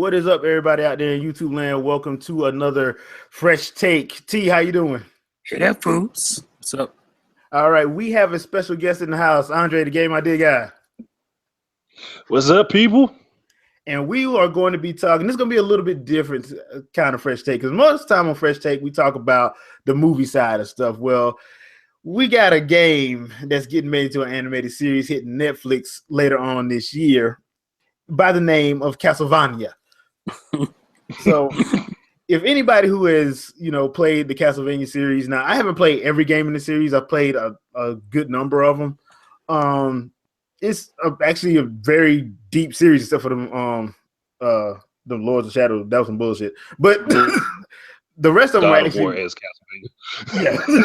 What is up, everybody out there in YouTube land? Welcome to another fresh take. T, how you doing? Hear that, fools? What's up? All right, we have a special guest in the house, Andre, the Game Idea Guy. What's up, people? And we are going to be talking. This is going to be a little bit different kind of fresh take because most of the time on Fresh Take, we talk about the movie side of stuff. Well, we got a game that's getting made into an animated series hitting Netflix later on this year by the name of Castlevania. So if anybody who has, played the Castlevania series, now I haven't played every game in the series. I've played a good number of them. It's actually a very deep series, except for the Lords of Shadow. That was some bullshit. But the rest of them God actually, of War is Castlevania. yeah.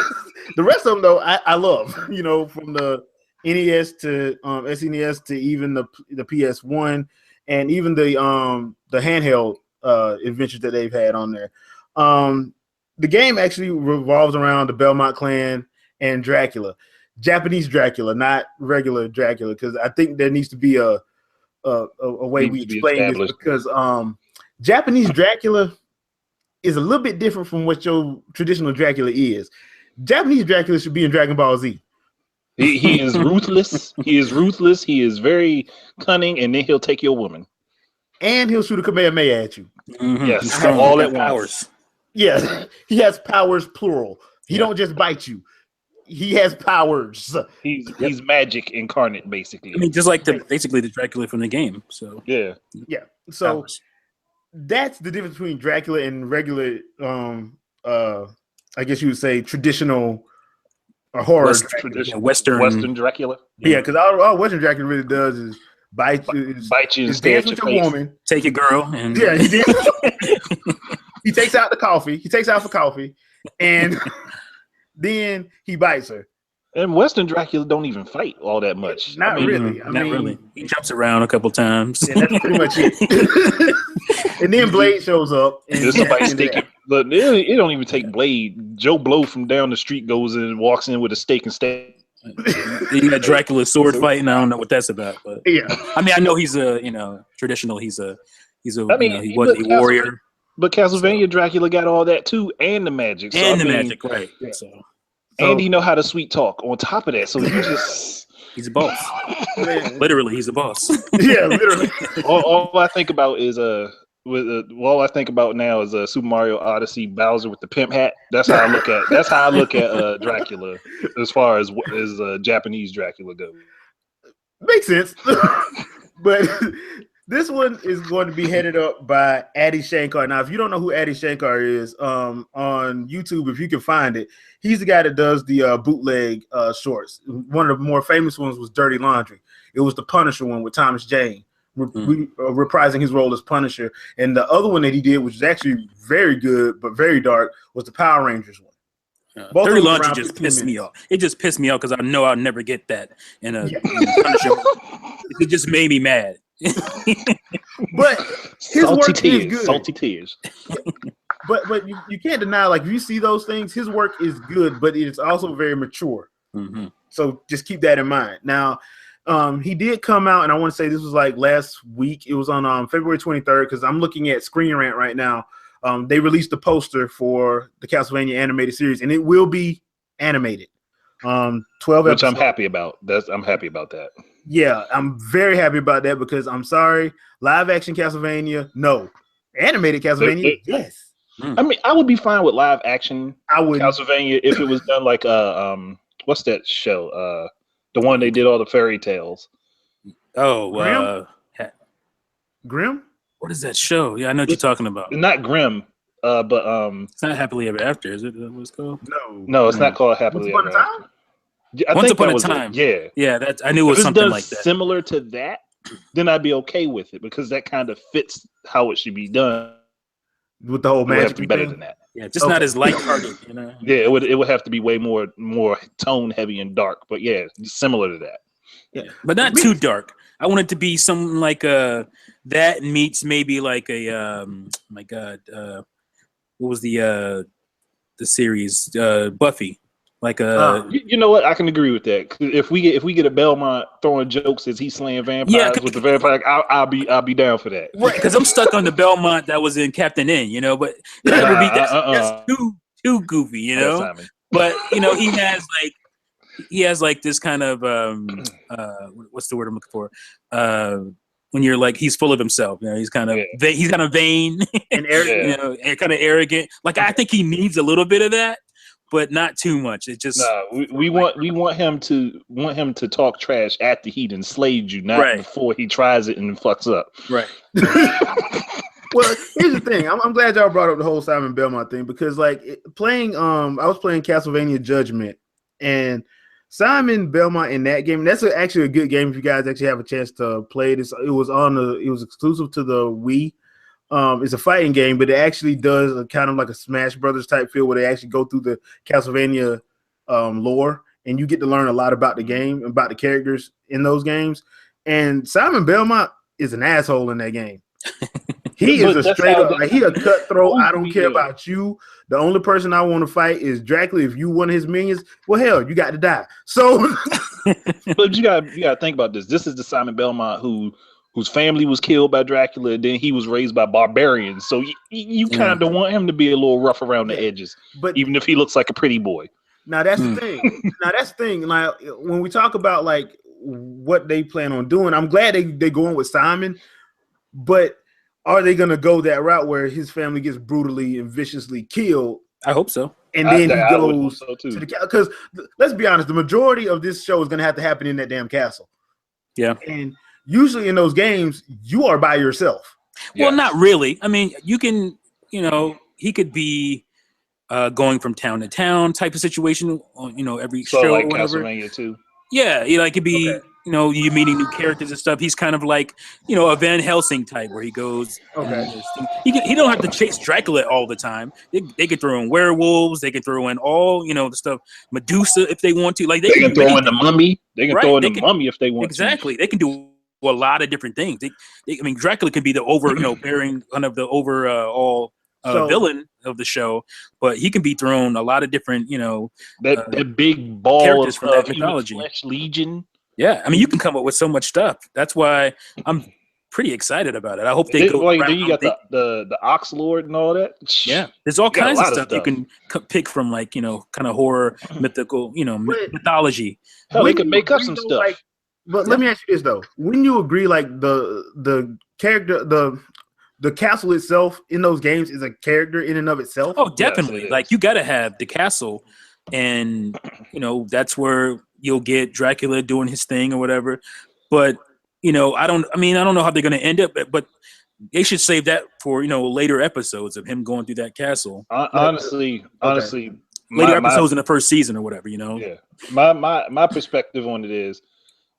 The rest of them though, I love. From the NES to SNES to even the PS1 and even the handheld adventures that they've had on there. The game actually revolves around the Belmont clan and Dracula, Japanese Dracula, not regular Dracula, because I think there needs to be a way we explain this, because Japanese Dracula is a little bit different from what your traditional Dracula is. Japanese Dracula should be in Dragon Ball Z. He is ruthless. He is ruthless. He is very cunning, and then he'll take your woman. And he'll shoot a Kamehameha at you. Mm-hmm. Yes, all at powers. Yes, he has powers, plural. He don't just bite you. He has powers. He's magic incarnate, basically. I mean, just like basically the Dracula from the game. So yeah. So powers. That's the difference between Dracula and regular. I guess you would say traditional horror. Western Dracula. Yeah, because all Western Dracula really does is bite you and dance with your woman, take your girl, and he takes out the coffee. He takes out for coffee, and then he bites her. And Western Dracula don't even fight all that much. Not really. Not really. He jumps around a couple times. Yeah, that's pretty much it. And then Blade shows up. And somebody sticking. But it don't even take Blade. Joe Blow from down the street goes in and walks in with a stake and stab. You got Dracula's sword fighting. I don't know what that's about, but yeah. I mean, I know he's a traditional. He's a. I mean, he was a warrior. But Castlevania Dracula got all that too, and the magic. So, magic, right? Yeah. So and he know how to sweet talk on top of that. So he's a boss. Literally, he's a boss. Yeah, literally. all I think about is all I think about now is Super Mario Odyssey Bowser with the pimp hat. That's how I look at Dracula as far as Japanese Dracula goes. Makes sense. But this one is going to be headed up by Adi Shankar. Now, if you don't know who Adi Shankar is, on YouTube, if you can find it, he's the guy that does the bootleg shorts. One of the more famous ones was Dirty Laundry. It was the Punisher one with Thomas Jane, reprising his role as Punisher. And the other one that he did, which is actually very good but very dark, was the Power Rangers one. Dirty Laundry just pissed me off. It just pissed me off because I know I'll never get that in a Punisher. It just made me mad. But his work is good. Salty tears. But you can't deny, like, if you see those things, his work is good, but it's also very mature. Mm-hmm. So just keep that in mind. Now, he did come out, and I want to say this was like last week. It was on February 23rd, because I'm looking at Screen Rant right now. They released the poster for the Castlevania animated series, and it will be animated. 12 Which episodes. I'm happy about. I'm happy about that. Yeah, I'm very happy about that, because I'm sorry, live action Castlevania, no. Animated Castlevania, yes. I mean, I would be fine with live action Castlevania if it was done like what's that show? The one they did all the fairy tales. Oh, Grimm? What is that show? Yeah, I know what you're talking about. Not Grimm, but it's not Happily Ever After, is it? What it's called? No, it's not called Happily Ever After. Once Upon a Time. Yeah, that I knew it was something like that. Similar to that, then I'd be okay with it, because that kind of fits how it should be done. With the whole magic be better than that. Yeah, just not as lighthearted, you know. Yeah, it would have to be way more tone heavy and dark, but yeah, similar to that. Yeah, but not too dark. I want it to be something like that meets maybe like a my God, what was the series Buffy? Like a you know what? I can agree with that. If we get a Belmont throwing jokes as he's slaying vampires with the vampire, I'll be down for that. Right, because I'm stuck on the Belmont that was in Captain N, you know, but that's too goofy, you know. But you know, he has like this kind of what's the word I'm looking for? When you're like he's full of himself, you know, he's kind of vain and arrogant, you know, and kind of arrogant. Like I think he needs a little bit of that, but not too much. It just we want him to talk trash after he'd enslaved you, not before he tries it and fucks up. Right. Well, here's the thing. I'm glad y'all brought up the whole Simon Belmont thing because I was playing Castlevania Judgment and Simon Belmont in that game. That's actually a good game if you guys actually have a chance to play it. It was exclusive to the Wii. It's a fighting game, but it actually does a kind of like a Smash Brothers type feel where they actually go through the Castlevania lore, and you get to learn a lot about the game, about the characters in those games. And Simon Belmont is an asshole in that game. He is a straight up, like, he a cutthroat. I don't care about you. The only person I want to fight is Dracula. If you one of his minions, well, hell, you got to die. So, but you gotta think about this. This is the Simon Belmont whose family was killed by Dracula, and then he was raised by barbarians. So you kind of want him to be a little rough around the edges, but even if he looks like a pretty boy. Now that's the thing. Like when we talk about like what they plan on doing, I'm glad they going with Simon, but are they going to go that route where his family gets brutally and viciously killed? I hope so. And then he goes to the because let's be honest, the majority of this show is going to have to happen in that damn castle. Yeah, and usually in those games, you are by yourself. Well, not really. I mean, you can, you know, he could be going from town to town type of situation. You know, every show like or whatever. Castlevania too. Yeah, you know, it could be. You know, you meeting new characters and stuff. He's kind of like, you know, a Van Helsing type where he goes. He don't have to chase Dracula all the time. They could throw in werewolves. They can throw in all, you know, the stuff. Medusa if they want to. Like they can throw in the mummy. They can throw in the mummy if they want to. Exactly. They can do a lot of different things. I mean, Dracula can be the bearing kind of the overall villain of the show, but he can be thrown a lot of different, you know, that big ball characters from that mythology. Flesh Legion. Yeah, I mean, you can come up with so much stuff. That's why I'm pretty excited about it. I hope they go. Then you got the Ox Lord and all that. Yeah, there's all kinds of stuff you can pick from, like, you know, kind of horror, mythical, you know, mythology. Hell, they could make up some stuff. Like, but let me ask you this though: wouldn't you agree, like the character, the castle itself in those games is a character in and of itself? Oh, definitely. Yes, like you got to have the castle, and you know that's where you'll get Dracula doing his thing or whatever. But, you know, I don't know how they're going to end up, but they should save that for, you know, later episodes of him going through that castle. Honestly, later episodes in the first season or whatever, you know? Yeah. My perspective on it is,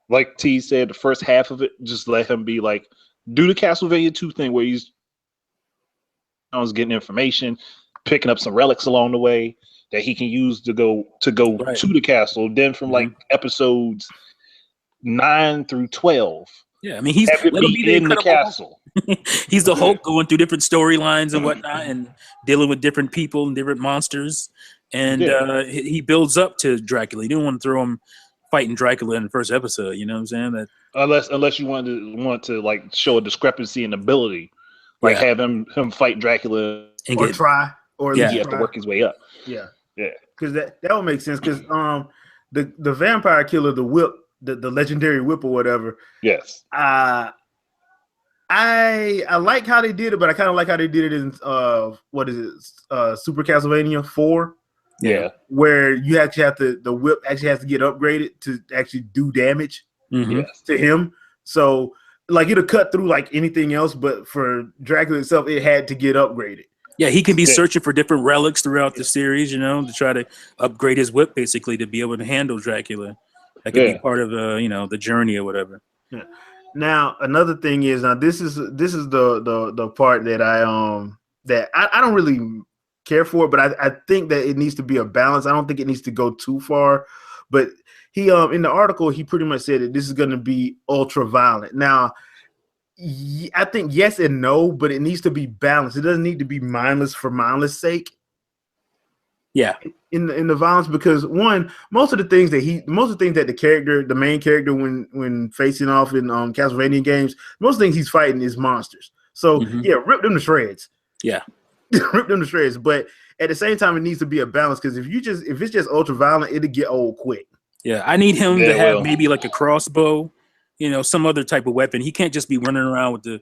like T said, the first half of it, just let him be like, do the Castlevania 2 thing where he's getting information, picking up some relics along the way that he can use to go to the castle. Then from like episodes 9 through 12. Yeah, I mean he's in the castle. He's the Hulk going through different storylines and whatnot, and dealing with different people and different monsters. And he builds up to Dracula. You didn't want to throw him fighting Dracula in the first episode. You know what I'm saying? That unless you want to like show a discrepancy in ability, like have him fight Dracula and he have to work his way up. Yeah. Yeah, because that would make sense. Because the vampire killer, the whip, the legendary whip or whatever. Yes. I like how they did it, but I kind of like how they did it in Super Castlevania 4. Yeah, where you actually have the whip actually has to get upgraded to actually do damage to him. So like it'll cut through like anything else, but for Dracula itself, it had to get upgraded. Yeah, he can be searching for different relics throughout the series, you know, to try to upgrade his whip, basically, to be able to handle Dracula. That could be part of the journey or whatever. Yeah. Now, another thing is, this is the part that I don't really care for, but I think that it needs to be a balance. I don't think it needs to go too far. But he in the article, he pretty much said that this is going to be ultra violent. Now, I think yes and no, but it needs to be balanced. It doesn't need to be mindless for mindless sake. in the violence, because one, most of the things that the main character when facing off in Castlevania games, most of the things he's fighting is monsters. So rip them to shreds. Yeah. Rip them to shreds. But at the same time, it needs to be a balance, because if it's just ultra violent, it'll get old quick. Yeah, I need him to have maybe like a crossbow, some other type of weapon. He can't just be running around with the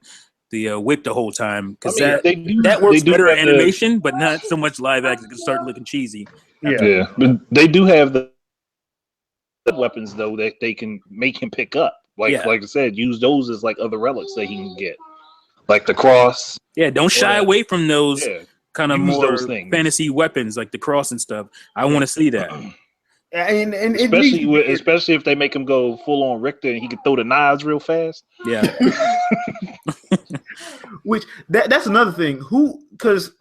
whip the whole time, because that works better in animation, but not so much live action. It can start looking cheesy. Yeah, but they do have the weapons though that they can make him pick up. Like I said, use those as like other relics that he can get, like the cross. Yeah, don't shy away from those kind of use more those things. Fantasy weapons like the cross and stuff. I want to see that. And especially if they make him go full on Richter and he can throw the knives real fast. Yeah. Which that's another thing. Because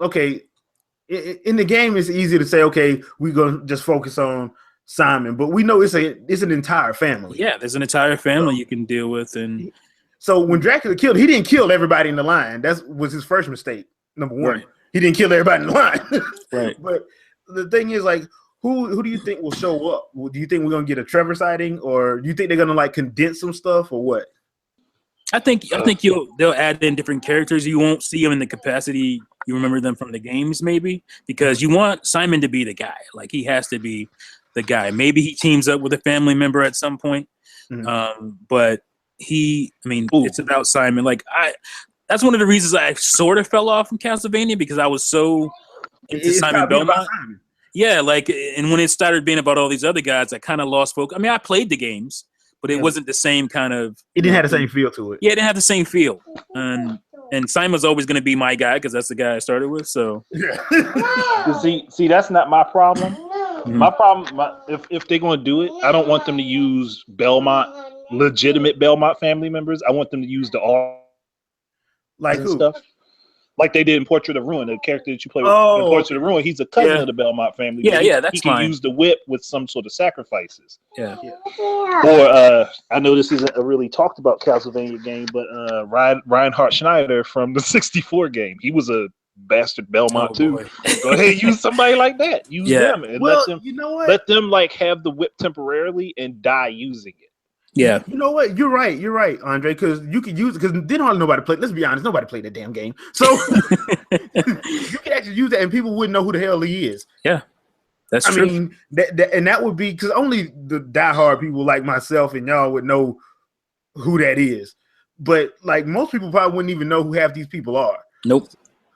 in the game it's easy to say, okay, we're gonna just focus on Simon, but we know it's an entire family. Yeah, there's an entire family you can deal with, and so when Dracula killed, he didn't kill everybody in the line. That was his first mistake. Number one, he didn't kill everybody in the line. Right. But the thing is, like, who do you think will show up? Do you think we're gonna get a Trevor sighting, or do you think they're gonna like condense some stuff, or what? I think they'll add in different characters. You won't see them in the capacity you remember them from the games, maybe, because you want Simon to be the guy. Like, he has to be the guy. Maybe he teams up with a family member at some point. But it's about Simon. Like, that's one of the reasons I sort of fell off from Castlevania, because I was so into Simon Belmont. Yeah, like, and when it started being about all these other guys, I kind of lost focus. I mean, I played the games, but it wasn't the same kind of. It didn't have the same feel to it. Yeah, it didn't have the same feel, and Simon's always going to be my guy because that's the guy I started with. So, see, that's not my problem. My problem, if they're going to do it, I don't want them to use legitimate Belmont family members. I want them to use the like who? Stuff. Like they did in Portrait of Ruin, the character that you play with in Portrait of Ruin, he's a cousin of the Belmont family. Yeah, that's fine. He can use the whip with some sort of sacrifices. Yeah. Or I know this isn't a really talked about Castlevania game, but Reinhard Schneider from the 64 game, he was a bastard Belmont too. Go ahead, use somebody like that. Use them and let them. You know what? Let them like have the whip temporarily and die using it. Yeah, you know what? You're right, Andre. Because you could use it. Because didn't hardly nobody play. Let's be honest, nobody played that damn game. So you can actually use that, and people wouldn't know who the hell he is. Yeah, that's true. I mean, that would be because only the diehard people like myself and y'all would know who that is. But like most people probably wouldn't even know who half these people are. Nope.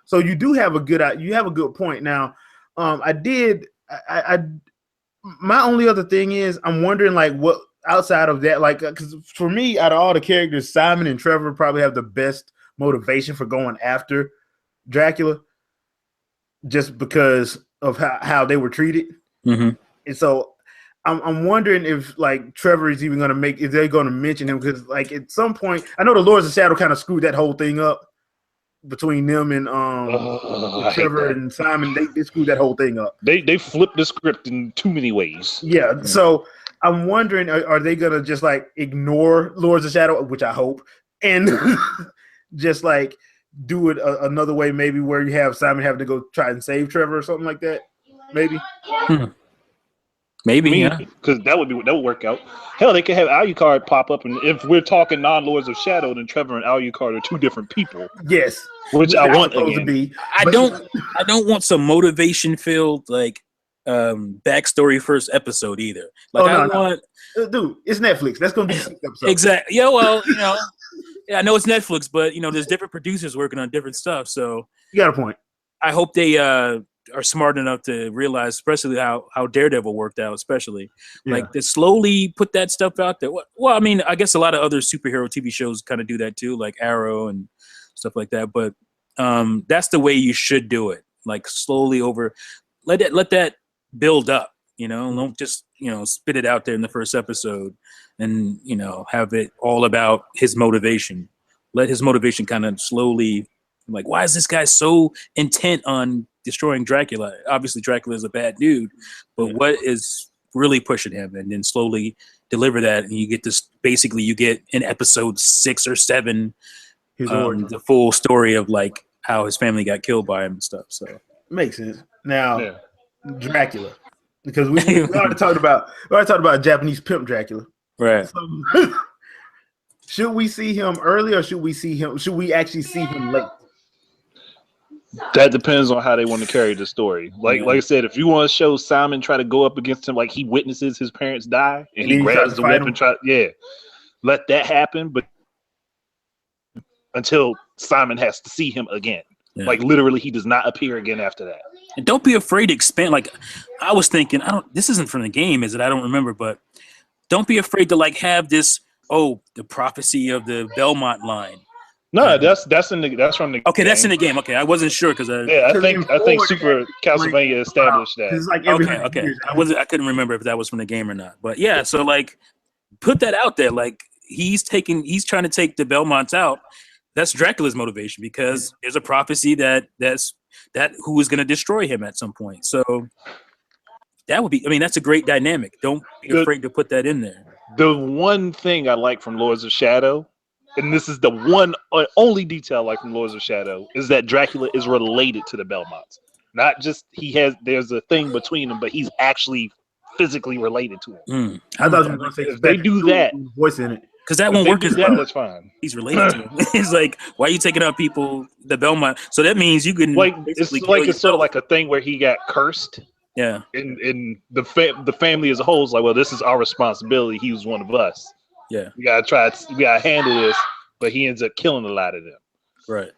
So you do have a good point. Now, my only other thing is I'm wondering like what. Outside of that, like, because for me, out of all the characters, Simon and Trevor probably have the best motivation for going after Dracula, just because of how they were treated. And so, I'm wondering if like Trevor is even going to if they're going to mention him, because like at some point, I know the Lords of Shadow kind of screwed that whole thing up between them and Trevor and Simon. They screwed that whole thing up. They flipped the script in too many ways. Yeah. So. I'm wondering, are they gonna just like ignore Lords of Shadow, which I hope, and just like do it another way, maybe where you have Simon having to go try and save Trevor or something like that, maybe. Maybe, yeah, because that would work out. Hell, they could have Alucard pop up, and if we're talking non-Lords of Shadow, then Trevor and Alucard are two different people. Yes, which I want to be. I don't want some motivation filled like. Backstory first episode either. Like dude, it's Netflix. That's gonna be 6 episodes. Exactly. Yeah, well, I know it's Netflix, but there's different producers working on different stuff. So you got a point. I hope they are smart enough to realize, especially how Daredevil worked out, especially like to slowly put that stuff out there. Well, I mean, I guess a lot of other superhero TV shows kind of do that too, like Arrow and stuff like that. But that's the way you should do it. Like slowly let that build up, don't just spit it out there in the first episode and have it all about his motivation. Let his motivation kind of slowly, like, why is this guy so intent on destroying Dracula? Obviously Dracula is a bad dude, but what is really pushing him? And then slowly deliver that, and you get in episode 6 or 7 the full story of like how his family got killed by him and stuff. So makes sense. Now Dracula, because we already talked about Japanese pimp Dracula. Right. So, should we see him early or should we actually see him late? That depends on how they want to carry the story. Like I said, if you want to show Simon try to go up against him, like he witnesses his parents die and he grabs the whip and let that happen. But until Simon has to see him again, like literally, he does not appear again after that. And don't be afraid to expand. Like I was thinking, this isn't from the game, is it? I don't remember, but don't be afraid to like have this. Oh, the prophecy of the Belmont line. No, that's from the okay, game. That's in the game. Okay, I wasn't sure because I think Super Castlevania established that. It's like okay. I couldn't remember if that was from the game or not. But yeah, so like put that out there. Like he's trying to take the Belmonts out. That's Dracula's motivation because there's a prophecy that's who is going to destroy him at some point. So that would be. I mean, that's a great dynamic. Don't be afraid to put that in there. The one thing I like from Lords of Shadow, and this is the one only detail I like from Lords of Shadow, is that Dracula is related to the Belmonts. Not just there's a thing between them, but he's actually physically related to him. I thought you were going to say if they do that, voice in it. Because that won't work as well. That's fine. He's related to him. It's like, why are you taking out people, the Belmont? So that means you can it's sort of like a thing where he got cursed. Yeah. And the family as a whole is like, well, this is our responsibility. He was one of us. Yeah. We gotta handle this, but he ends up killing a lot of them. Right.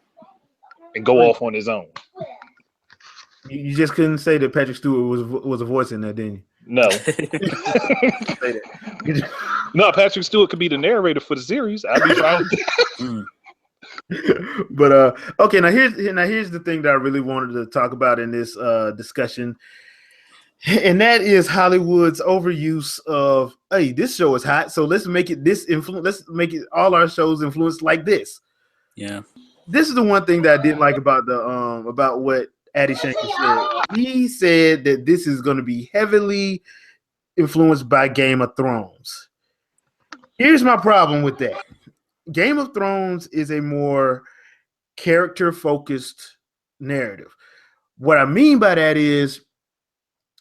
And go off on his own. You just couldn't say that Patrick Stewart was a voice in that, didn't you? No. No, Patrick Stewart could be the narrator for the series. I'd be fine with that. But okay, now here's the thing that I really wanted to talk about in this discussion. And that is Hollywood's overuse of, hey, this show is hot, so let's make it let's make it all our shows influenced like this. Yeah. This is the one thing that I didn't like about about what Addy Shanker said. He said that this is going to be heavily influenced by Game of Thrones. Here's my problem with that. Game of Thrones is a more character-focused narrative. What I mean by that is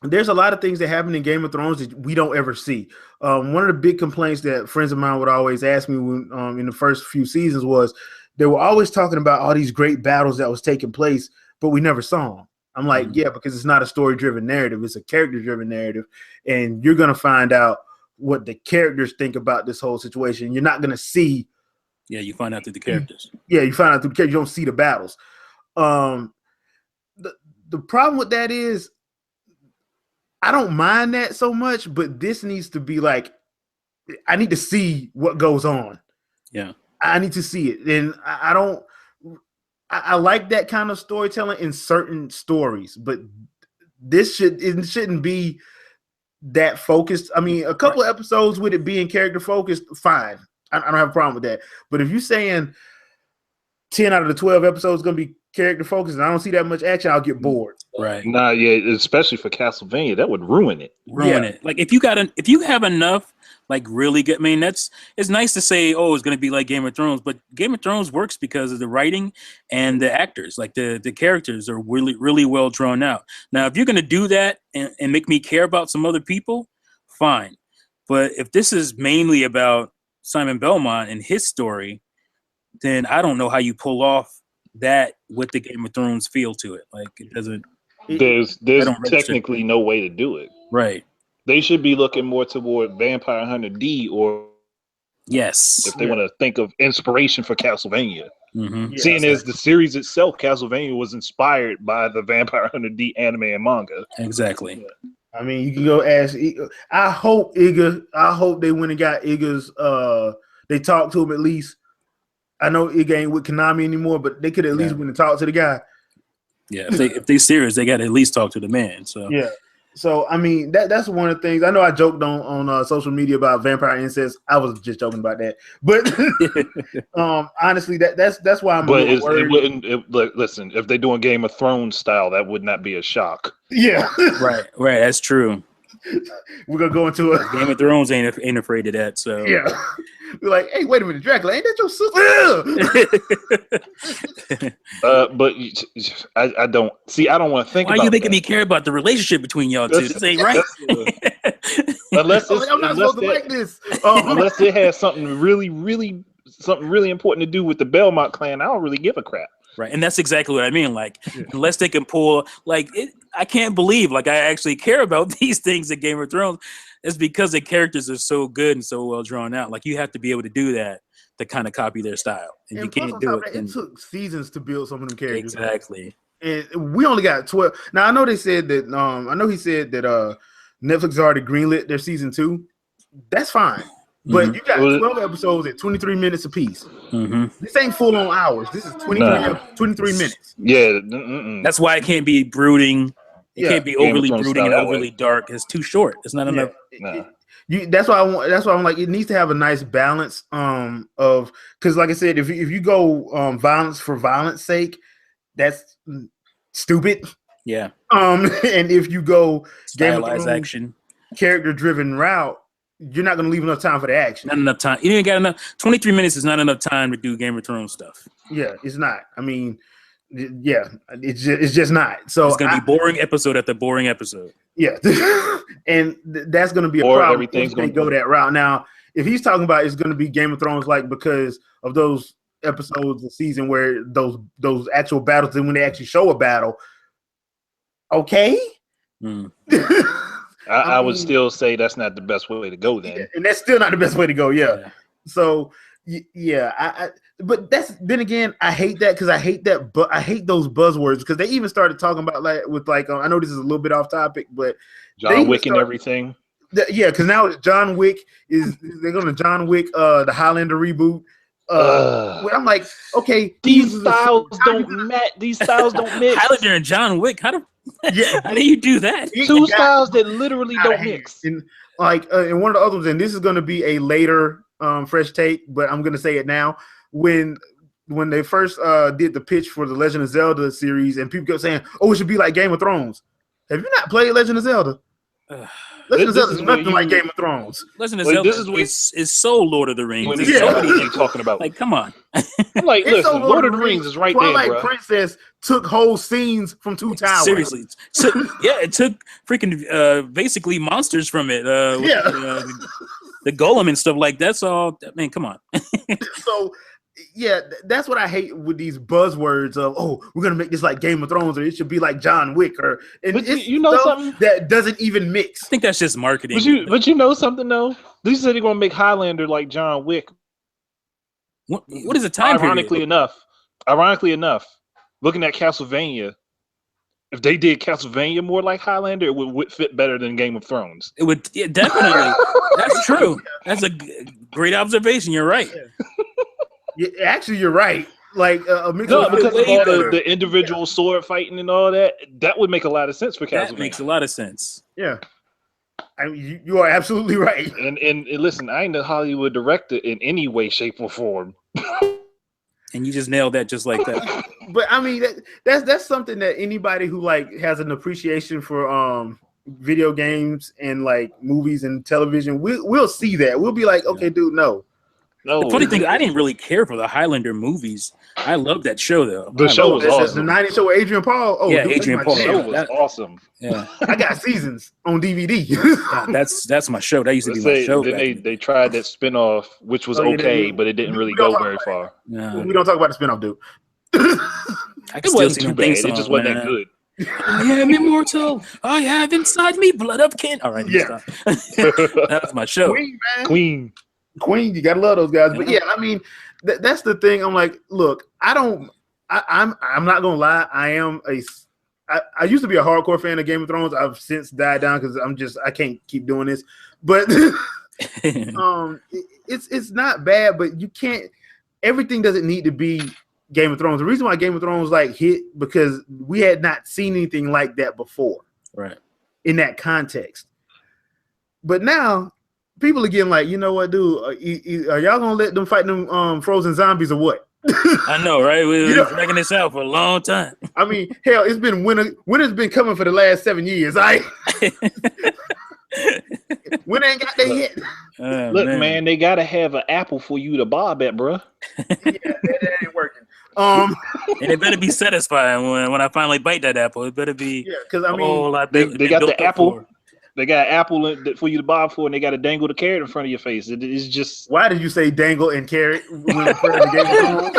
there's a lot of things that happen in Game of Thrones that we don't ever see. One of the big complaints that friends of mine would always ask me when, in the first few seasons was they were always talking about all these great battles that was taking place, but we never saw them. I'm like, yeah, because it's not a story-driven narrative. It's a character-driven narrative, and you're going to find out what the characters think about this whole situation. You're not going to see. Yeah, you find out through the characters. Yeah, you find out through the characters. You don't see the battles. The problem with that is I don't mind that so much, but this needs to be like, I need to see what goes on. Yeah. I need to see it. And I like that kind of storytelling in certain stories, but it shouldn't be that focused. I mean, a couple of episodes with it being character focused, fine. I don't have a problem with that. But if you're saying 10 out of the 12 episodes going to be character focused and I don't see that much action, I'll get bored. Right. Nah, yeah, especially for Castlevania, that would ruin it. It. Like if you have enough like really good, I mean, it's nice to say, oh, it's going to be like Game of Thrones, but Game of Thrones works because of the writing and the actors. Like the characters are really, really well drawn out. Now, if you're going to do that and make me care about some other people, fine. But if this is mainly about Simon Belmont and his story, then I don't know how you pull off that with the Game of Thrones feel to it. Like it doesn't. There's technically no way to do it. Right. They should be looking more toward Vampire Hunter D, or if they want to think of inspiration for Castlevania. Mm-hmm. Seeing as the series itself, Castlevania was inspired by the Vampire Hunter D anime and manga. Exactly. Yeah. I mean, you can go ask. I hope they went and got Iga's. They talked to him at least. I know Iga ain't with Konami anymore, but they could at least went and talk to the guy. Yeah, if they serious, they got to at least talk to the man. So yeah. So I mean, that's one of the things. I know I joked on social media about vampire incest. I was just joking about that, but honestly, that's why I'm. But it wouldn't. Listen, if they're doing Game of Thrones style, that would not be a shock. Yeah, right. That's true. We're gonna go into a Game of Thrones ain't afraid of that. So yeah, we're like, hey, wait a minute, Dracula, ain't that your sister? But I don't see. I don't want to think. Why about are you making that. me care about the relationship between y'all two? This ain't right. Unless I'm not supposed to like this. Unless it has something really important to do with the Belmont clan, I don't really give a crap. Right, and that's exactly what I mean. Like, unless they can pull, like, I can't believe, like, I actually care about these things in Game of Thrones. It's because the characters are so good and so well drawn out. Like, you have to be able to do that to kind of copy their style, and you can't do it. It took seasons to build some of them characters. Exactly. And we only got 12. Now I know they said that. I know he said that Netflix already greenlit their season 2. That's fine. But you got 12 episodes at 23 minutes apiece. This ain't full on hours. This is 23 minutes. Yeah. That's why it can't be brooding. It can't be overly brooding and overly dark. It's too short. It's not enough. That's why I'm like, it needs to have a nice balance of, because like I said, if you go violence for violence sake, that's stupid. Yeah. And if you go stylized action, character driven route, you're not going to leave enough time for the action. Not enough time. You ain't got enough. 23 minutes is not enough time to do Game of Thrones stuff. Yeah, it's not. I mean, yeah, it's just not. So it's going to be boring episode after boring episode. Yeah, and that's going to be a problem. Everything's going to go that route. Now, if he's talking about it's going to be Game of Thrones like because of those episodes of season where those actual battles and when they actually show a battle, okay. I would still say that's not the best way to go then. And that's still not the best way to go, yeah. So, but then again, I hate that because I hate that, but I hate those buzzwords because they even started talking about I know this is a little bit off topic, but John Wick and everything. Because now John Wick they're going to John Wick, the Highlander reboot. I'm like, okay, these styles don't match. These styles don't mix. Highlander and John Wick, how do you do that? Two styles that literally don't mix. And and one of the other ones, and this is going to be a later fresh take, but I'm going to say it now. When they first did the pitch for the Legend of Zelda series, and people kept saying, "Oh, it should be like Game of Thrones." Have you not played Legend of Zelda? Legend of Zelda is nothing like Game of Thrones. Legend of Zelda is so Lord of the Rings. What are you talking about? Like, come on. I'm like, listen, Lord of the Rings is right there, bro. Twilight Princess took whole scenes from Two Towers. Seriously. It took freaking basically monsters from it. The golem and stuff like that. So, man, come on. So, yeah, that's what I hate with these buzzwords of, oh, we're gonna make this like Game of Thrones, or it should be like John Wick, or something that doesn't even mix. I think that's just marketing. But you know something though? They said they're gonna make Highlander like John Wick. What is the time period? Ironically enough, looking at Castlevania, if they did Castlevania more like Highlander, it would fit better than Game of Thrones. It would definitely. That's true. That's a great observation. You're right. Actually, you're right. Like a mix because of all the individual sword fighting and all that, that would make a lot of sense for Castlevania. That makes a lot of sense. Yeah, I mean, you are absolutely right. And listen, I ain't a Hollywood director in any way, shape, or form. And you just nailed that just like that. But I mean, that's something that anybody who like has an appreciation for video games and like movies and television, we'll see that. We'll be like, okay, dude, no. The funny thing, I didn't really care for the Highlander movies. I loved that show though. The show was awesome. The 90s show with Adrian Paul. Oh, yeah, Adrian Paul. The show was awesome. Yeah, I got seasons on DVD. That's my show. That used to be my show. Then they tried that spinoff, which was okay, but it didn't really go very far. No. We don't talk about the spinoff, dude. It wasn't too bad. It just wasn't that good. I am immortal. I have inside me blood of kin. All right, yeah. That was my show. Queen, you gotta love those guys. But yeah, I mean, that's the thing. I'm like, look, I'm not gonna lie. I used to be a hardcore fan of Game of Thrones. I've since died down because I can't keep doing this. But it's not bad, but you can't. Everything doesn't need to be Game of Thrones. The reason why Game of Thrones like hit because we had not seen anything like that before, right? In that context. But now people are getting like, you know what, dude? Are y'all gonna let them fight them frozen zombies or what? I know, right? We've been dragging this out for a long time. I mean, hell, it's been winter's been coming for the last 7 years. Winter ain't got there yet. Look, man, they gotta have an apple for you to bob at, bro. Yeah, that ain't working. And it better be satisfying when I finally bite that apple. It better be because I mean, they got the apple. They got apple for you to buy for, and they got to dangle the carrot in front of your face. It's just. Why did you say dangle and carrot when referring to Game of Thrones?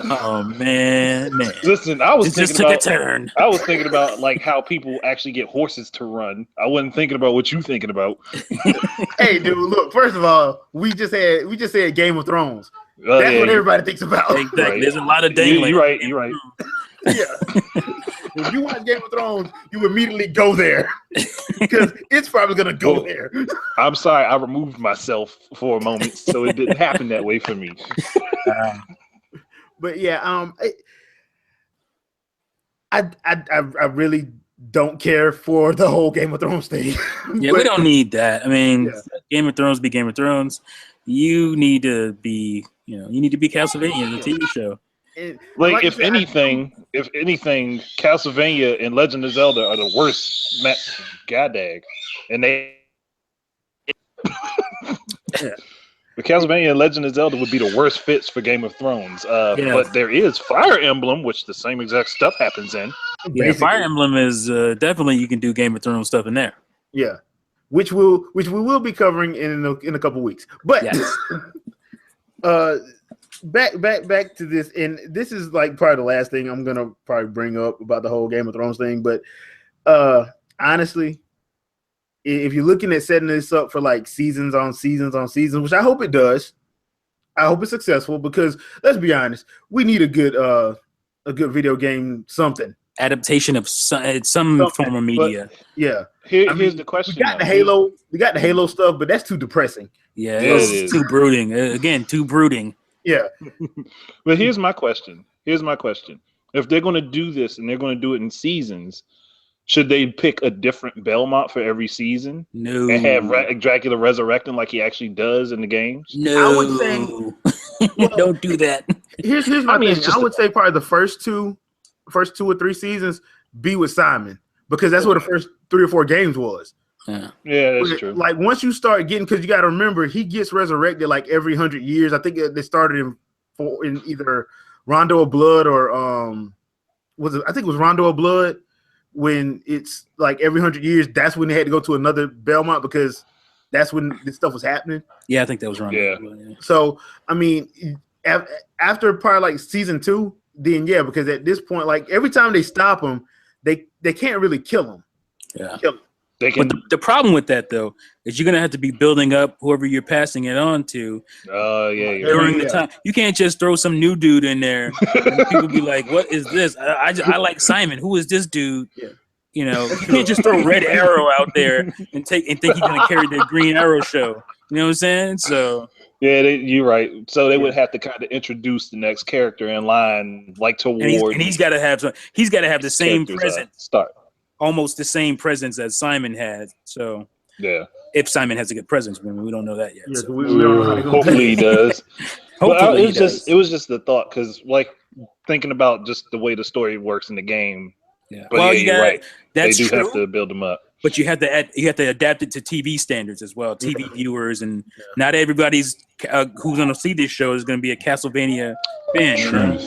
Oh man! Listen, I was thinking took a turn. I was thinking about like how people actually get horses to run. I wasn't thinking about what you thinking about. Hey, dude, look. First of all, we just said Game of Thrones. That's what everybody thinks about. Exactly. Right. There's a lot of dangling. You're right. Yeah. If you watch Game of Thrones, you immediately go there because it's probably gonna go there. I'm sorry, I removed myself for a moment, so it didn't happen that way for me. But yeah, I really don't care for the whole Game of Thrones thing. Yeah, we don't need that. I mean, Game of Thrones be Game of Thrones. You need to be Castlevania, the TV show. Like if anything, Castlevania and Legend of Zelda are the worst. Goddag, and they. The Castlevania and Legend of Zelda would be the worst fits for Game of Thrones. But there is Fire Emblem, which the same exact stuff happens in. Yeah, basically. Fire Emblem is definitely you can do Game of Thrones stuff in there. Yeah, which we will be covering in a couple weeks. But back to this, and this is like probably the last thing I'm gonna probably bring up about the whole Game of Thrones thing. But honestly, if you're looking at setting this up for like seasons on seasons, which I hope it does, I hope it's successful because let's be honest, we need a good video game adaptation of some form of media. But, here's the question. We got the Halo stuff, but that's too depressing. Yeah, it's too brooding. Again, too brooding. Yeah. But here's my question. If they're going to do this and they're going to do it in seasons, should they pick a different Belmont for every season? No. And have Dracula resurrecting like he actually does in the games? No. I would say don't do that. Here's my thing. I would say probably the first two or three seasons be with Simon because that's what the first 3 or 4 games was. Yeah, that's true. Like once you start getting, because you got to remember he gets resurrected like every 100 years. I think they started in either Rondo of Blood or I think it was Rondo of Blood. When it's like every 100 years, that's when they had to go to another Belmont because that's when this stuff was happening. Yeah, I think that was wrong. Yeah. So, I mean, after probably like season 2, then because at this point, like every time they stop him, they can't really kill him. Yeah. But the problem with that though is you're gonna have to be building up whoever you're passing it on to. During the time, you can't just throw some new dude in there and people be like, "What is this? I like Simon. Who is this dude?" Yeah. You know, you can't just throw Red Arrow out there and think he's gonna carry the Green Arrow show. You know what I'm saying? So you're right. So they would have to kind of introduce the next character in line, like toward. And he's got to have the same presence. Start. Almost the same presence as Simon had. So if Simon has a good presence, we don't know that yet. Yeah, so we don't know how to go. Hopefully he does. Hopefully it was just the thought because like thinking about just the way the story works in the game. Yeah. But you're right. That's they do true. have to build them up. But you have to adapt it to TV standards as well, TV viewers, and not everybody's who's going to see this show is going to be a Castlevania fan. You know?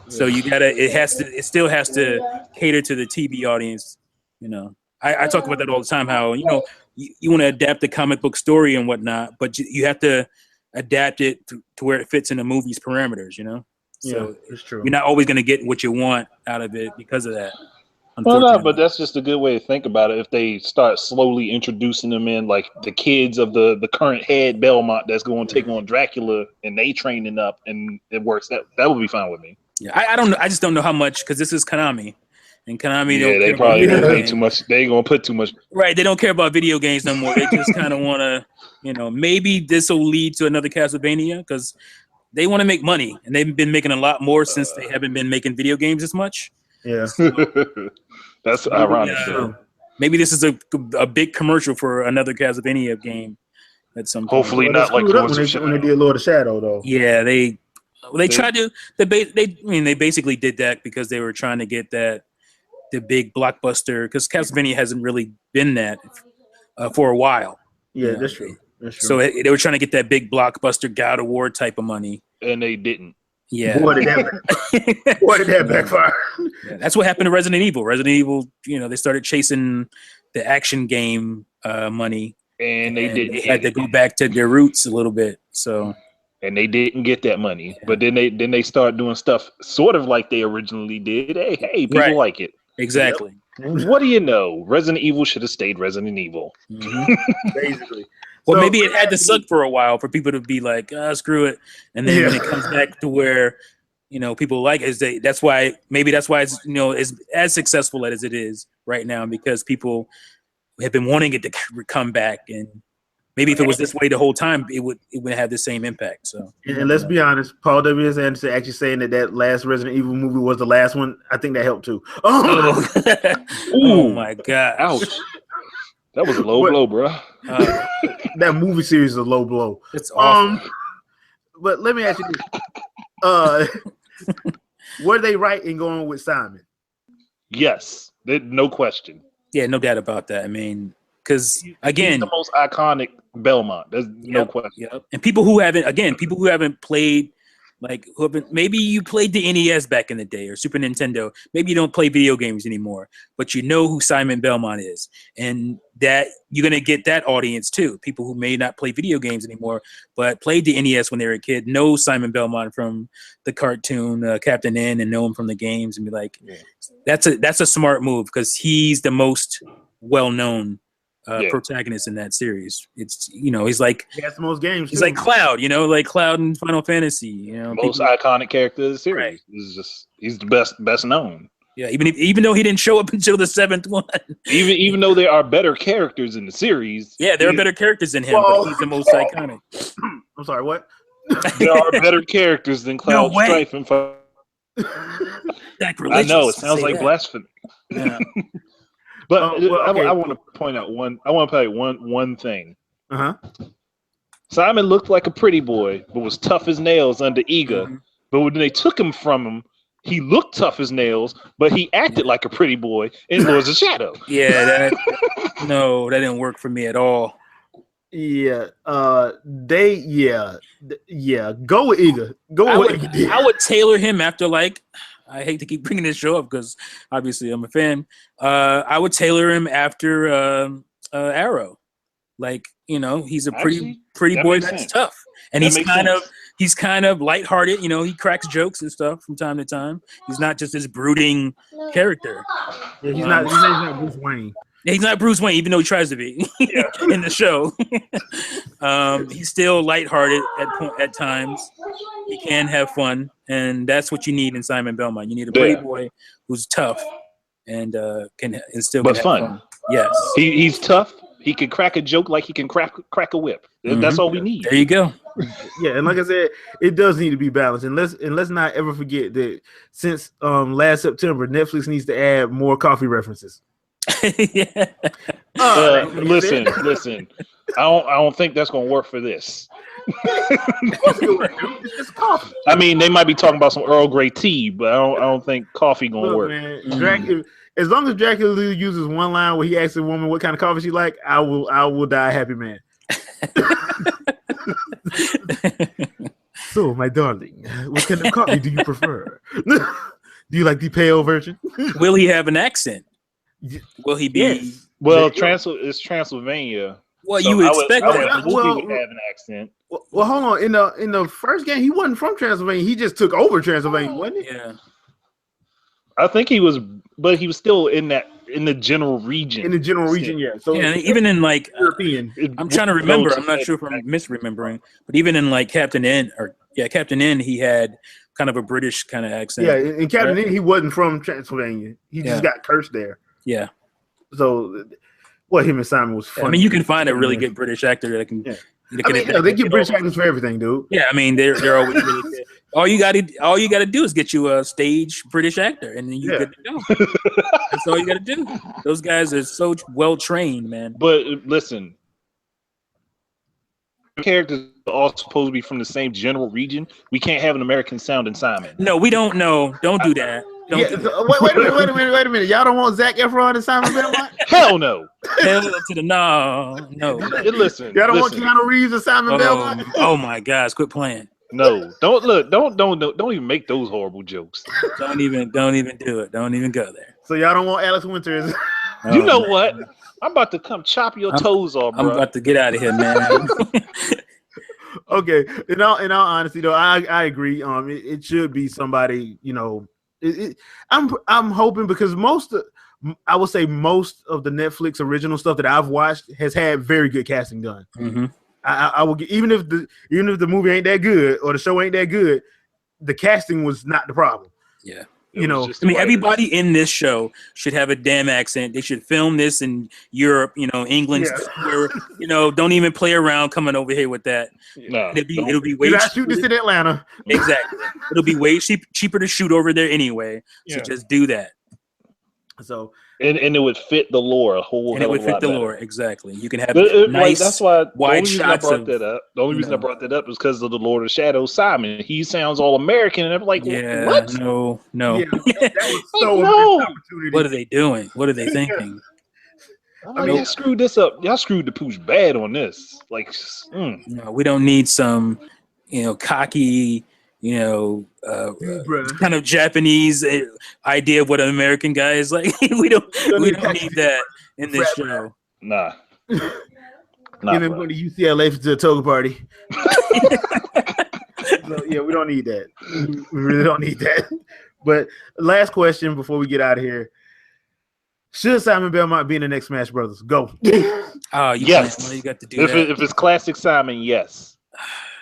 So it still has to cater to the TV audience. You know, I talk about that all the time. How you want to adapt the comic book story and whatnot, but you have to adapt it to where it fits in the movie's parameters. You know, so it's true. You're not always going to get what you want out of it because of that. Well, no, but that's just a good way to think about it. If they start slowly introducing them in, like the kids of the current head Belmont that's going to take on Dracula, and they training up, and it works. That would be fine with me. Yeah, I don't know. I just don't know how much because this is Konami, and Konami. They probably don't pay too much. They gonna put too much. Right, they don't care about video games no more. They just kind of want to, maybe this will lead to another Castlevania because they want to make money, and they've been making a lot more since they haven't been making video games as much. Yeah. So, that's ironic. Maybe this is a big commercial for another Castlevania game at some point. Hopefully not like when they did Lord of Shadow though. Yeah, they tried to. They basically did that because they were trying to get the big blockbuster because Castlevania hasn't really been that for a while. Yeah, that's true. So they were trying to get that big blockbuster God of War type of money, and they didn't. Yeah. Boy, did that backfire. Yeah, that's what happened to Resident Evil. Resident Evil, they started chasing the action game money, and they had to go back to their roots a little bit. So, and they didn't get that money. But then they start doing stuff sort of like they originally did. Hey, people like it. Exactly. Yep. What do you know? Resident Evil should have stayed Resident Evil. Basically. Well, maybe it had to suck for a while for people to be like, screw it. And then when it comes back to where, people like it, that's why it's, is as successful as it is right now, because people have been wanting it to come back. And maybe if it was this way the whole time, it would have the same impact. So, and let's be honest, Paul W.S. Anderson actually saying that last Resident Evil movie was the last one. I think that helped too. Oh my God. Ouch. That was a low blow, bro. That movie series is a low blow. It's awful. But let me ask you this. Were they right in going with Simon? Yes. No question. Yeah, no doubt about that. I mean, because again, he's the most iconic Belmont. There's no question. Yep. And people who haven't played, maybe you played the NES back in the day or Super Nintendo. Maybe you don't play video games anymore, but you know who Simon Belmont is, and that you're gonna get that audience too. People who may not play video games anymore, but played the NES when they were a kid, know Simon Belmont from the cartoon Captain N, and know him from the games, and be like, that's a smart move, because he's the most well-known protagonist in that series. It's he's like he has the most games. He's like Cloud, like Cloud in Final Fantasy. Most iconic character of the series. Right. He's the best known. Yeah, even though he didn't show up until the 7th one. even though there are better characters in the series. Yeah, there are better characters than him, but he's the most iconic. I'm sorry, what? There are better characters than Cloud, Strife, and I know it sounds like blasphemy. Yeah. But I want to point out one thing. Simon looked like a pretty boy, but was tough as nails under Iga. Mm-hmm. But when they took him from him, he looked tough as nails, but he acted like a pretty boy in Lords of Shadow. Yeah, that didn't work for me at all. Yeah, Go with Iga. I would tailor him after I hate to keep bringing this show up because obviously I'm a fan. I would tailor him after Arrow. He's a pretty boy that's tough, and he's kind of lighthearted. He cracks jokes and stuff from time to time. He's not just this brooding character. Yeah, he's not Bruce Wayne. Yeah, he's not Bruce Wayne, even though he tries to be in the show. He's still lighthearted at times. He can have fun, and that's what you need in Simon Belmont. You need a pretty boy who's tough and still have fun. Yes, he's tough. He can crack a joke like he can crack a whip. Mm-hmm. That's all we need. There you go. Yeah, and like I said, it does need to be balanced. And let's not ever forget that since last September, Netflix needs to add more coffee references. Listen. I don't think that's gonna work for this. It's just coffee. I mean, they might be talking about some Earl Grey tea, but I don't think coffee gonna work. Man, as long as Dracula uses one line where he asks a woman what kind of coffee she like, I will die a happy man. So, my darling, what kind of coffee do you prefer? Do you like the pale version? Will he have an accent? Will he be? Yes. Well, it's Transylvania. Well, you would expect that. He would have an accent. Well, hold on. In the first game, he wasn't from Transylvania. He just took over Transylvania, wasn't he? Yeah. I think he was, but he was still in the general region. In the general region, yeah. So even in European. I'm trying to remember. I'm not sure if I'm misremembering, but even in Captain N, he had kind of a British kind of accent. Yeah, in Captain N, he wasn't from Transylvania. He just got cursed there. Yeah. So, him and Simon was funny. I mean, you can find a really good British actor that can. Yeah. They get British actors for everything, dude. Yeah, I mean, they're always really good. All you gotta do is get you a stage British actor, and then you're good to go. That's all you gotta do. Those guys are so well trained, man. But listen, characters are all supposed to be from the same general region. We can't have an American sound in Simon. No, we don't know. Don't do that. Wait a minute. Y'all don't want Zac Efron and Simon Belmont? Hell no. Hell to the no. Listen. Y'all don't want Keanu Reeves and Simon Belmont? Oh my gosh, quit playing. No, don't look. Don't even make those horrible jokes. Don't even do it. Don't even go there. So y'all don't want Alex Winters. You know what? I'm about to come chop your toes off, bro. I'm about to get out of here, man. Okay. In all honesty, though, I agree. It should be somebody. You know, I'm hoping because I would say most of the Netflix original stuff that I've watched has had very good casting done. Mm-hmm. I will get, even if the movie ain't that good or the show ain't that good, the casting was not the problem. Yeah. You know, I mean, everybody in this show should have a damn accent. They should film this in Europe, you know, England, where, you know, don't even play around coming over here with that. No, it'll be way cheaper. Shoot this in Atlanta. Exactly. It'll be way cheaper to shoot over there anyway. So just do that. So and it would fit the lore a whole. And it would fit the lore exactly. You can have nice. Like, that's why wide shots. The only reason I brought that up is because of the Lord of Shadows, Simon. He sounds all American, and I'm like, what? No. Yeah, that was so no. opportunity. What are they doing? What are they thinking? Y'all screwed this up. Y'all screwed the pooch bad on this. Like, no, we don't need some, you know, cocky, you know, kind of Japanese idea of what an American guy is like. we don't need that in this show. Nah. Give him going to UCLA to a toga party. So, yeah, we don't need that. We really don't need that. But last question before we get out of here. Should Simon Belmont be in the next Smash Brothers? Go. Oh, yes. You got to do that. If it's classic Simon, yes.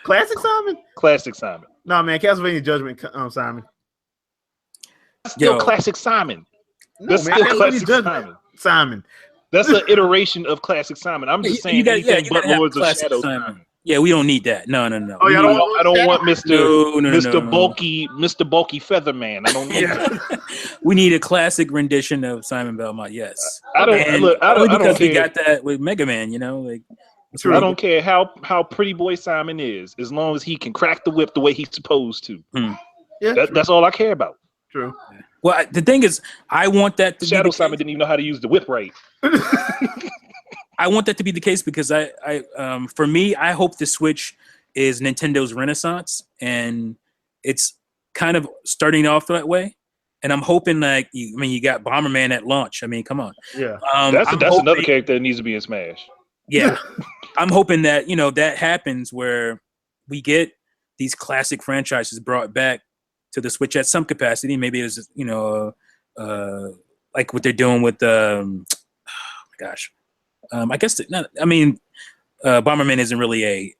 Classic Simon? Classic Simon. No, man. Castlevania Judgment, Simon. That's still classic Simon. No, That's man, still classic Simon. That's an iteration of classic Simon. I'm just saying anything but Lords of Shadow Simon. Yeah, we don't need that. No. Oh, I don't want Mr. Bulky Featherman. I don't need that. We need a classic rendition of Simon Belmont. Yes. I don't care. We got that with Mega Man. You know, like. I don't care how pretty boy Simon is, as long as he can crack the whip the way he's supposed to. Yeah, that's all I care about. True. Well, the thing is, I want that to Shadow Simon didn't even know how to use the whip right. I want that to be the case because for me, I hope the Switch is Nintendo's Renaissance, and it's kind of starting off that way. And I'm hoping, like, you got Bomberman at launch. I mean, come on. Yeah. That's another character that needs to be in Smash. Yeah. I'm hoping that, you know, that happens where we get these classic franchises brought back to the Switch at some capacity. Maybe it's, you know, like what they're doing with I guess Bomberman isn't really a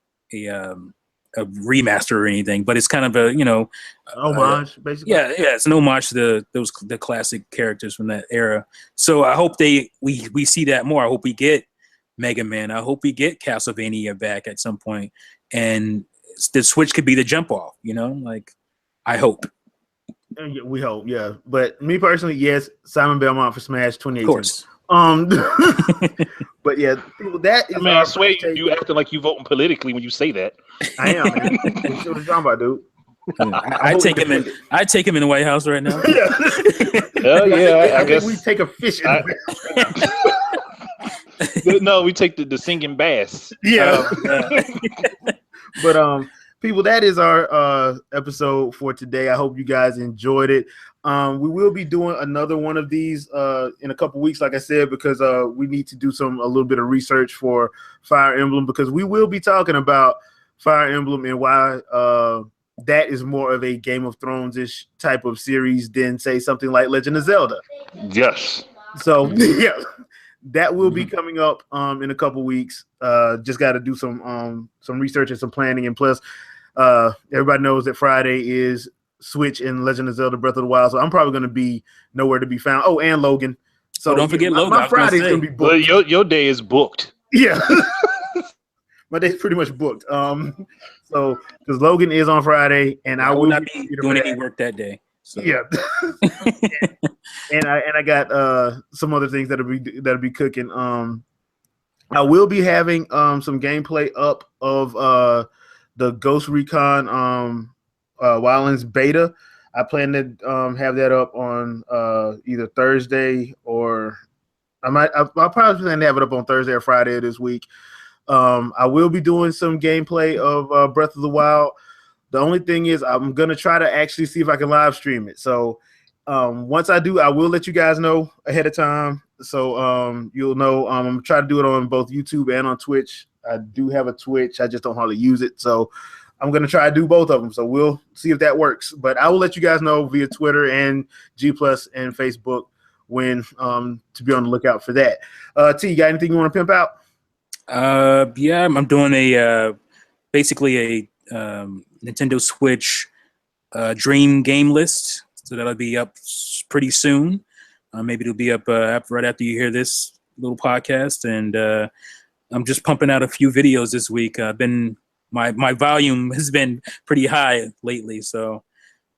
remaster or anything, but it's kind of a, you know, homage, basically. Yeah, it's an homage to the classic characters from that era. So I hope we see that more. I hope we get Mega Man. I hope we get Castlevania back at some point, and the Switch could be the jump off. You know, like I hope. We hope, yeah. But me personally, yes, Simon Belmont for Smash 2018. Of course. But yeah, that is. I swear you acting like you voting politically when you say that. I am. Man. What you talking about, dude? I take him in. I take him in the White House right now. Hell yeah! I guess we take a fish. No, we take the singing bass. Yeah. But people, that is our episode for today. I hope you guys enjoyed it. We will be doing another one of these in a couple weeks, like I said, because we need to do a little bit of research for Fire Emblem, because we will be talking about Fire Emblem and why that is more of a Game of Thrones-ish type of series than, say, something like Legend of Zelda. Yes. So, yeah. That will be coming up in a couple weeks. Just got to do some research and some planning. And plus, everybody knows that Friday is Switch and Legend of Zelda Breath of the Wild. So I'm probably going to be nowhere to be found. Oh, and Logan. So don't forget Logan. My Friday's going to be booked. Well, your day is booked. Yeah. My day's pretty much booked. So because Logan is on Friday, and I will not be doing any work that day. So. Yeah. and I got some other things that'll be cooking. I will be having some gameplay up of the Ghost Recon Wildlands beta. I plan to have that up on either Thursday or I'll probably plan to have it up on Thursday or Friday of this week. I will be doing some gameplay of Breath of the Wild. The only thing is I'm gonna try to actually see if I can live stream it. So once I do, I will let you guys know ahead of time. So you'll know. I'm gonna try to do it on both YouTube and on Twitch. I do have a Twitch. I just don't hardly use it. So I'm gonna try to do both of them. So we'll see if that works. But I will let you guys know via Twitter and G+ and Facebook when to be on the lookout for that. T, you got anything you want to pimp out? Yeah, I'm doing basically a Nintendo Switch dream game list. So that'll be up pretty soon. Maybe it'll be up right after you hear this little podcast. And I'm just pumping out a few videos this week. My volume has been pretty high lately, so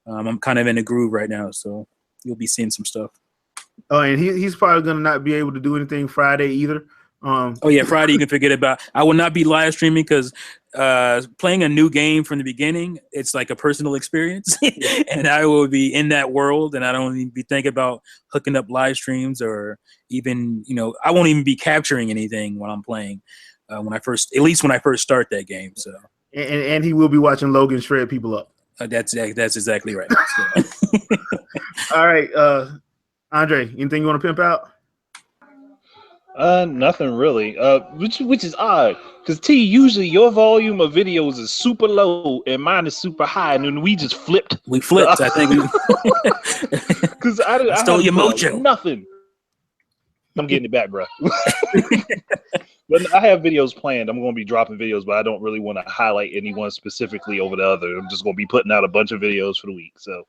I'm kind of in a groove right now. So you'll be seeing some stuff. Oh, and he's probably gonna not be able to do anything Friday either. Oh yeah, Friday you can forget about. I will not be live streaming because playing a new game from the beginning, it's like a personal experience, and I will be in that world, and I don't even be thinking about hooking up live streams or even I won't even be capturing anything when I'm playing. When I first start that game. So and he will be watching Logan shred people up. That's exactly right. All right, Andre, anything you want to pimp out? Nothing really. Which is odd because T, usually your volume of videos is super low and mine is super high, and then we just flipped. We flipped. I think because I stole your mojo. Nothing. I'm getting it back, bro. But I have videos planned. I'm going to be dropping videos, but I don't really want to highlight anyone specifically over the other. I'm just going to be putting out a bunch of videos for the week. So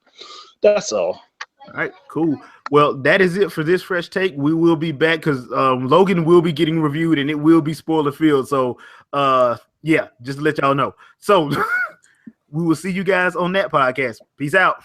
that's all. All right, cool. Well, that is it for this Fresh Take. We will be back because Logan will be getting reviewed and it will be spoiler filled. So, yeah, just to let y'all know. So we will see you guys on that podcast. Peace out.